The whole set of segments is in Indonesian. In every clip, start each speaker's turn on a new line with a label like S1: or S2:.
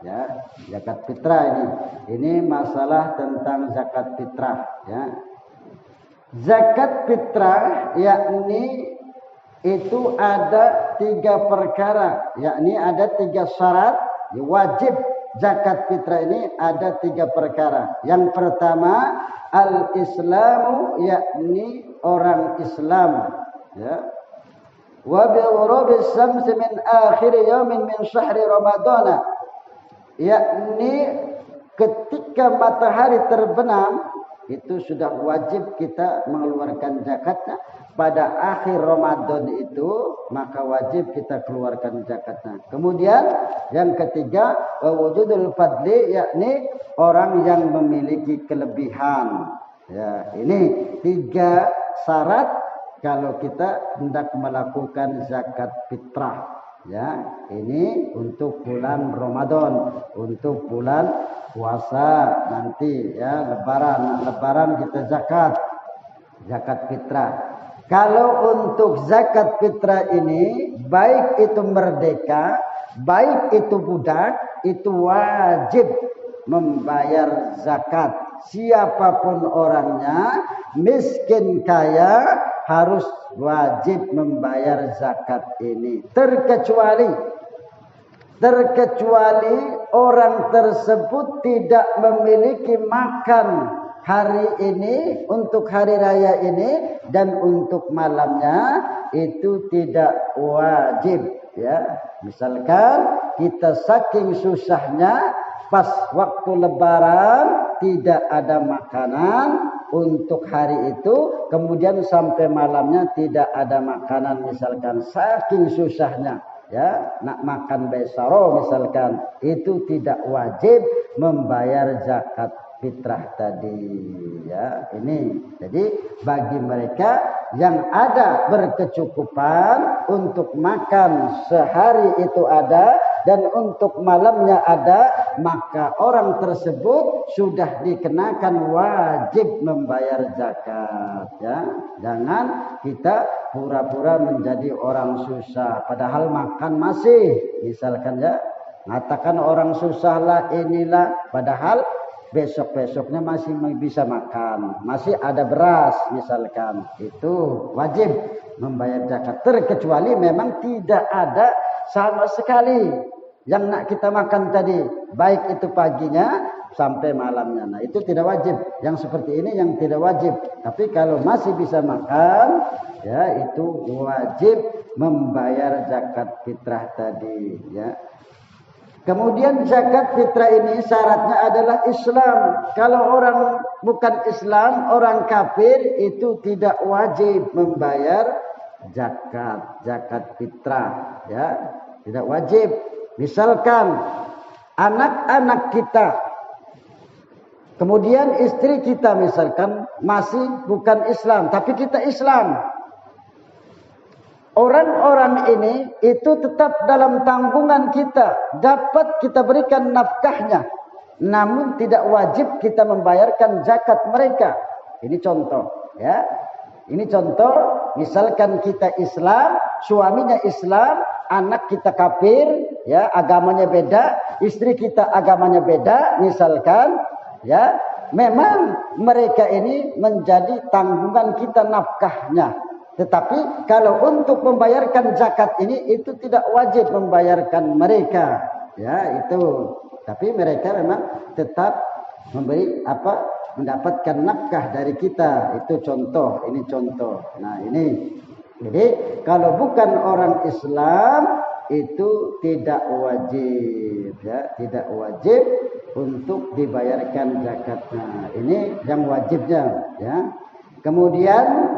S1: ya. Zakat fitrah ini masalah tentang zakat fitrah, ya. Zakat fitrah yakni itu ada 3 perkara, yakni ada 3 syarat wajib zakat fitrah ini ada 3 perkara. Yang pertama al-islamu, yakni orang Islam, ya. Wa bi ghurubi syamsi min akhir yaumin min syahri ramadhan, yakni ketika matahari terbenam itu sudah wajib kita mengeluarkan zakatnya. Pada akhir Ramadan itu maka wajib kita keluarkan zakatnya. Kemudian yang ketiga wujudul fadli, yakni orang yang memiliki kelebihan. Ya, ini 3 syarat kalau kita hendak melakukan zakat fitrah. Ya, ini untuk bulan Ramadan, untuk bulan puasa nanti, ya, lebaran kita zakat fitrah. Kalau untuk zakat fitrah ini, baik itu merdeka, baik itu budak, itu wajib membayar zakat. Siapapun orangnya, miskin kaya, harus wajib membayar zakat ini. Terkecuali orang tersebut tidak memiliki makan hari ini, untuk hari raya ini, dan untuk malamnya itu tidak wajib, ya. Misalkan kita saking susahnya pas waktu lebaran tidak ada makanan untuk hari itu, kemudian sampai malamnya tidak ada makanan, misalkan saking susahnya, ya, nak makan besaro misalkan, itu tidak wajib membayar zakat fitrah tadi, ya. Ini jadi bagi mereka yang ada berkecukupan untuk makan sehari itu ada dan untuk malamnya ada, maka orang tersebut sudah dikenakan wajib membayar zakat, ya. Jangan kita pura-pura menjadi orang susah padahal makan masih, misalkan, ya, mengatakan orang susah lah inilah, padahal besok-besoknya masih bisa makan, masih ada beras misalkan, itu wajib membayar zakat. Terkecuali memang tidak ada sama sekali yang nak kita makan tadi, baik itu paginya sampai malamnya, nah itu tidak wajib. Yang seperti ini yang tidak wajib. Tapi kalau masih bisa makan, ya, itu wajib membayar zakat fitrah tadi, ya. Kemudian zakat fitrah ini syaratnya adalah Islam. Kalau orang bukan Islam, orang kafir, itu tidak wajib membayar zakat fitrah, ya, tidak wajib. Misalkan anak-anak kita, kemudian istri kita misalkan masih bukan Islam, tapi kita Islam. Orang-orang ini itu tetap dalam tanggungan kita, dapat kita berikan nafkahnya, namun tidak wajib kita membayarkan zakat mereka. Ini contoh, ya. Ini contoh, misalkan kita Islam, suaminya Islam, anak kita kafir, ya, agamanya beda, istri kita agamanya beda, misalkan, ya, memang mereka ini menjadi tanggungan kita nafkahnya. Tetapi kalau untuk membayarkan zakat ini itu tidak wajib membayarkan mereka, ya, itu. Tapi mereka memang tetap mendapatkan nafkah dari kita. Itu contoh, ini contoh. Nah, ini. Jadi kalau bukan orang Islam itu tidak wajib, ya, tidak wajib untuk dibayarkan zakatnya. Ini yang wajibnya, ya. Kemudian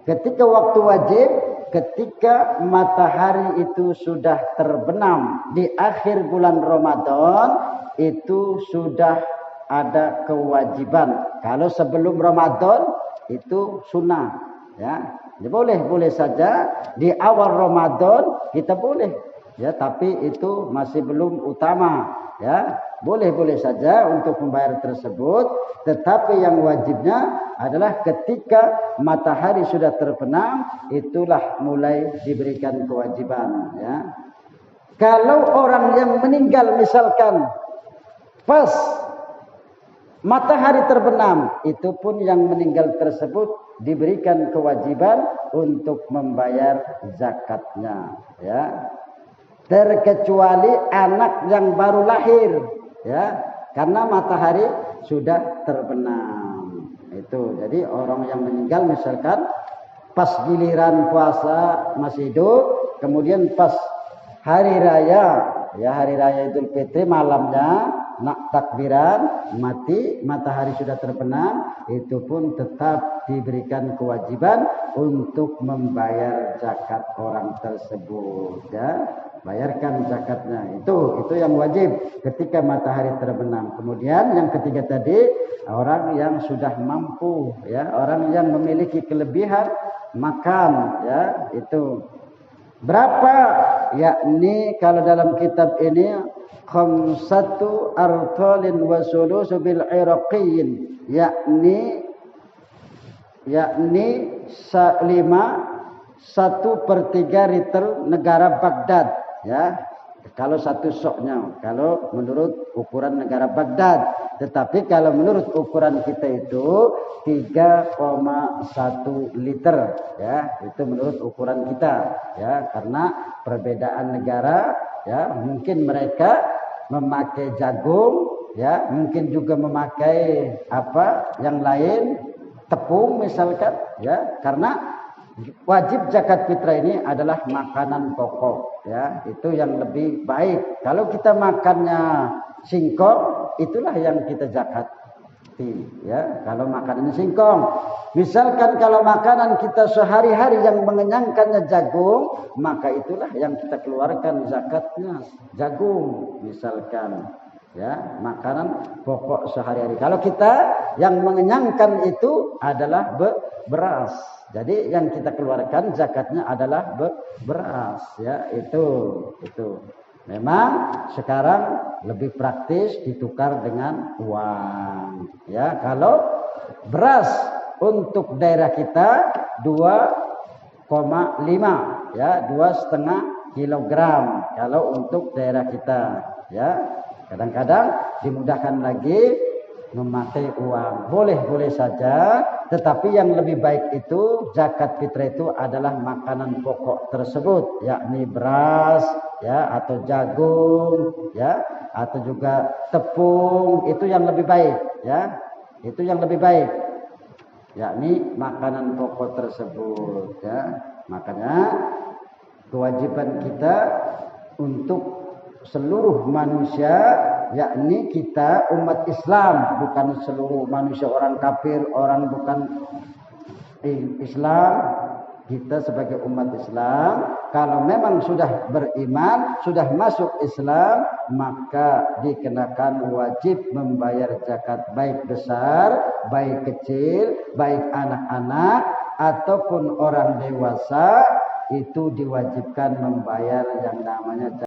S1: ketika waktu wajib, ketika matahari itu sudah terbenam di akhir bulan Ramadan, itu sudah ada kewajiban. Kalau sebelum Ramadan itu sunnah, ya. Boleh saja di awal Ramadan kita boleh, ya, tapi itu masih belum utama, ya. Boleh saja untuk membayar tersebut, tetapi yang wajibnya adalah ketika matahari sudah terbenam, itulah mulai diberikan kewajiban, ya. Kalau orang yang meninggal misalkan pas matahari terbenam, itu pun yang meninggal tersebut diberikan kewajiban untuk membayar zakatnya, ya. Terkecuali anak yang baru lahir, ya, karena matahari sudah terbenam. Itu. Jadi orang yang meninggal misalkan pas giliran puasa masih hidup, kemudian pas hari raya, ya hari raya Idul Fitri malamnya nak takbiran mati, matahari sudah terbenam, itu pun tetap diberikan kewajiban untuk membayar zakat orang tersebut, ya. Bayarkan zakatnya, itu yang wajib ketika matahari terbenam. Kemudian yang ketiga tadi, orang yang sudah mampu, ya, orang yang memiliki kelebihan makan, ya, itu berapa, yakni kalau dalam kitab ini khamsatu artalin wa sulusu bil iraqiyyin, yakni 1/3 liter negara Baghdad, ya. Kalau satu soknya, kalau menurut ukuran negara Baghdad. Tetapi kalau menurut ukuran kita itu 3,1 liter, ya. Itu menurut ukuran kita, ya. Karena perbedaan negara, ya. Mungkin mereka memakai jagung, ya. Mungkin juga memakai apa yang lain, tepung misalkan, ya. Karena wajib zakat fitrah ini adalah makanan pokok, ya. Itu yang lebih baik. Kalau kita makannya singkong, itulah yang kita zakati, ya. Kalau makanannya singkong, misalkan kalau makanan kita sehari-hari yang mengenyangkannya jagung, maka itulah yang kita keluarkan zakatnya, jagung misalkan, ya, makanan pokok sehari-hari. Kalau kita yang mengenyangkan itu adalah beras, jadi yang kita keluarkan zakatnya adalah beras, ya. Itu memang sekarang lebih praktis ditukar dengan uang, ya. Kalau beras untuk daerah kita 2,5, ya, 2,5 kilogram kalau untuk daerah kita, ya. Kadang-kadang dimudahkan lagi memakai uang, boleh saja, tetapi yang lebih baik itu zakat fitrah itu adalah makanan pokok tersebut, yakni beras, ya, atau jagung, ya, atau juga tepung, itu yang lebih baik, ya. Itu yang lebih baik, yakni makanan pokok tersebut, ya. Makanya kewajiban kita untuk seluruh manusia, yakni kita umat Islam, bukan seluruh manusia, orang kafir, orang bukan Islam. Kita sebagai umat Islam, kalau memang sudah beriman, sudah masuk Islam, maka dikenakan wajib membayar zakat, baik besar, baik kecil, baik anak-anak ataupun orang dewasa, itu diwajibkan membayar yang namanya zakat.